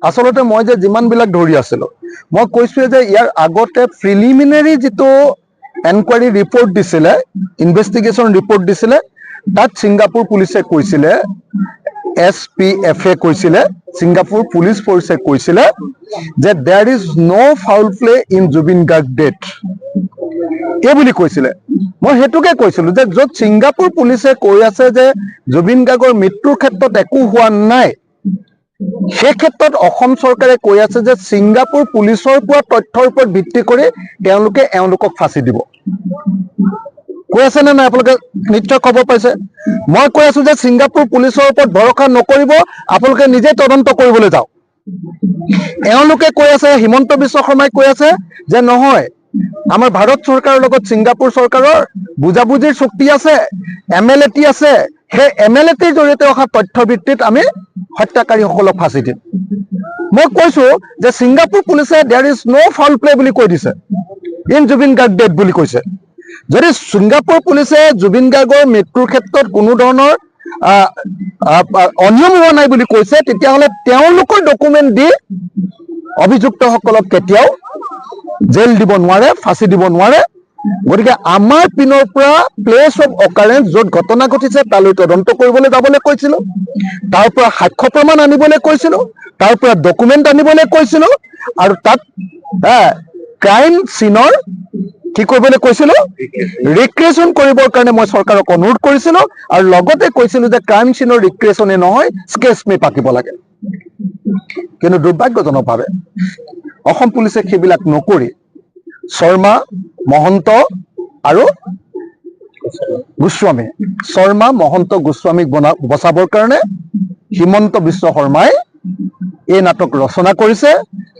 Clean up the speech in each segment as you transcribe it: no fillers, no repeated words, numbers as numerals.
আচলতে মই যে যিমানবিলাক ধৰি আছিলোঁ মই কৈছোঁ যে ইয়াৰ আগতে প্ৰিলিমিনাৰী যিটো এনকুৱাৰী ৰিপৰ্ট দিছিলে, ইনভেষ্টিগেশ্যন ৰিপৰ্ট দিছিলে, তাত ছিংগাপুৰ পুলিচে কৈছিলে, SPF কৈছিলে, ছিংগাপুৰ পুলিচ ফ'ৰ্চে কৈছিলে যে there is no' foul play in Zubeen Garg death, এই বুলি কৈছিলে। মই সেইটোকে কৈছিলোঁ যে য'ত ছিংগাপুৰ পুলিচে কৈ আছে যে জুবিন গাৰ্গৰ মৃত্যুৰ ক্ষেত্ৰত একো হোৱা নাই, সেই ক্ষেত্ৰত অসম চৰকাৰে কৈ আছে যে ছিংগাপুৰ পুলিচৰ পোৱা তথ্যৰ ওপৰত ভিত্তি কৰি তেওঁলোকে এওঁলোকক ফাঁচি দিব। কৈ আছে নে নাই আপোনালোকে নিশ্চয় খবৰ পাইছে। মই কৈ আছো যে ছিংগাপুৰ পুলিচৰ ওপৰত ভৰসা নকৰিব, আপোনালোকে নিজে তদন্ত কৰিবলৈ যাওক। এওঁলোকে কৈ আছে, হিমন্ত বিশ্ব শৰ্মাই কৈ আছে যে নহয়, আমাৰ ভাৰত চৰকাৰৰ লগত ছিংগাপুৰ চৰকাৰৰ বুজাবুজিৰ চুক্তি আছে, MLAT আছে, সেই MLATৰ জৰিয়তে অহা তথ্য ভিত্তিত আমি হত্যাকাৰীসকলক ফাঁচি দিম। মই কৈছো যে ছিংগাপুৰ পুলিচে there is no' foul play বুলি কৈ দিছে, ইন জুবিন গাৰ্গ ডেথ বুলি কৈছে। যদি ছিংগাপুৰ পুলিচে জুবিন গাৰ্গৰ মৃত্যুৰ ক্ষেত্ৰত কোনো ধৰণৰ অনিয়ম হোৱা নাই বুলি কৈছে, তেতিয়াহ'লে তেওঁলোকৰ ডকুমেণ্ট দি অভিযুক্তসকলক কেতিয়াও জেল দিব নোৱাৰে, ফাঁচি দিব নোৱাৰে। গতিকে আমাৰ পিনৰ পৰা প্লেচ অফ অকাৰেঞ্চ য'ত ঘটনা ঘটিছে তালৈ তদন্ত কৰিবলৈ যাবলৈ কৈছিলোঁ, তাৰ পৰা সাক্ষ্য প্ৰমাণ আনিবলৈ কৈছিলোঁ, তাৰ পৰা ডকুমেণ্ট আনিবলৈ কৈছিলোঁ, আৰু তাত ক্ৰাইম চিনৰ কি কৰিবলৈ কৈছিলোঁ, ৰিক্ৰিয়েশ্যন কৰিবৰ কাৰণে মই চৰকাৰক অনুৰোধ কৰিছিলোঁ, আৰু লগতে কৈছিলোঁ যে ক্ৰাইম চিনৰ ৰিক্ৰিয়েশ্যনে নহয়, স্কেচ মেপ আঁকিব লাগে। কিন্তু দুৰ্ভাগ্যজনকভাৱে অসম পুলিচে সেইবিলাক নকৰি শৰ্মা, মহন্ত আৰু গোস্বামী, শৰ্মা, মহন্ত, গোস্বামীক বচাবৰ কাৰণে হিমন্ত বিশ্ব শৰ্মাই এই নাটক ৰচনা কৰিছে,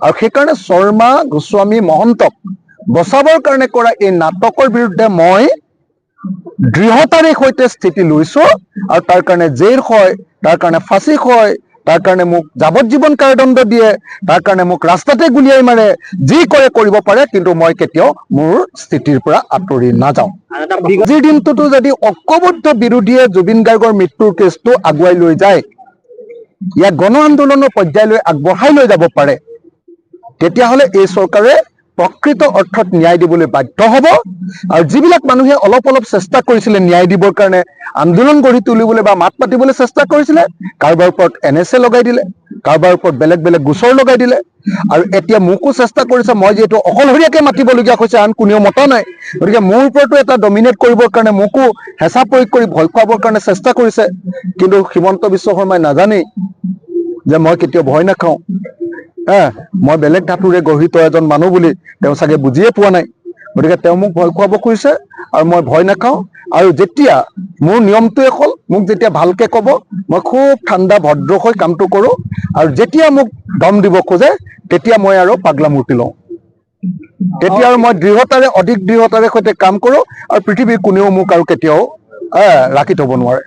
আৰু সেইকাৰণে শৰ্মা, গোস্বামী, মহন্তক বচাবৰ কাৰণে কৰা এই নাটকৰ বিৰুদ্ধে মই দৃঢ়তাৰে সৈতে স্থিতি লৈছো, আৰু তাৰ কাৰণে জেইল হয়, তাৰ কাৰণে ফাঁচি হয়, তাৰ কাৰণে মোক যাৱজ্জীৱন কাৰাদণ্ড দিয়ে, তাৰ কাৰণে মোক ৰাস্তাতে গুলিয়াই মাৰে, যি কৰে কৰিব পাৰে, কিন্তু মই কেতিয়াও মোৰ স্থিতিৰ পৰা আঁতৰি নাযাওঁ। আজিৰ দিনটোতো যদি ঐক্যবদ্ধ বিৰোধীয়ে জুবিন গাৰ্গৰ মৃত্যুৰ কেছটো আগুৱাই লৈ যায়, ইয়াক গণ আন্দোলনৰ পৰ্যায়লৈ আগবঢ়াই লৈ যাব পাৰে, তেতিয়াহ'লে এই চৰকাৰে প্ৰকৃত অৰ্থত ন্যায় দিবলৈ বাধ্য হ'ব। আৰু যিবিলাক মানুহে অলপ অলপ চেষ্টা কৰিছিলে ন্যায় দিবৰ কাৰণে, আন্দোলন গঢ়ি তুলিবলৈ বা মাত মাতিবলৈ চেষ্টা কৰিছিলে, কাৰোবাৰ ওপৰত NSA লগাই দিলে, কাৰোবাৰ ওপৰত বেলেগ বেলেগ গোচৰ লগাই দিলে, আৰু এতিয়া মোকো চেষ্টা কৰিছে, মই যিহেতু অকলশৰীয়াকৈ মাতিবলগীয়া হৈছে, আন কোনেও মতা নাই, গতিকে মোৰ ওপৰতো এটা ডমিনেট কৰিবৰ কাৰণে মোকো হেঁচা প্ৰয়োগ কৰি ভয় খুৱাবৰ কাৰণে চেষ্টা কৰিছে। কিন্তু হিমন্ত বিশ্ব শৰ্মাই নাজানেই যে মই কেতিয়াও ভয় নাখাওঁ, মই বেলেগ ধাতুৰে গঢ়িত এজন মানুহ বুলি তেওঁ চাগে বুজিয়ে পোৱা নাই। গতিকে তেওঁ মোক ভয় খুৱাব খুজিছে, আৰু মই ভয় নাখাওঁ। আৰু যেতিয়া মোৰ নিয়মটোৱে হ'ল, মোক যেতিয়া ভালকে ক'ব, মই খুব ঠাণ্ডা ভদ্ৰ হৈ কামটো কৰোঁ, আৰু যেতিয়া মোক দম দিব খোজে তেতিয়া মই আৰু পাগলা মূৰ্তি লওঁ, তেতিয়া আৰু মই দৃঢ়তাৰে, অধিক দৃঢ়তাৰে সৈতে কাম কৰোঁ, আৰু পৃথিৱীৰ কোনেও মোক আৰু কেতিয়াও ৰাখি থ'ব নোৱাৰে।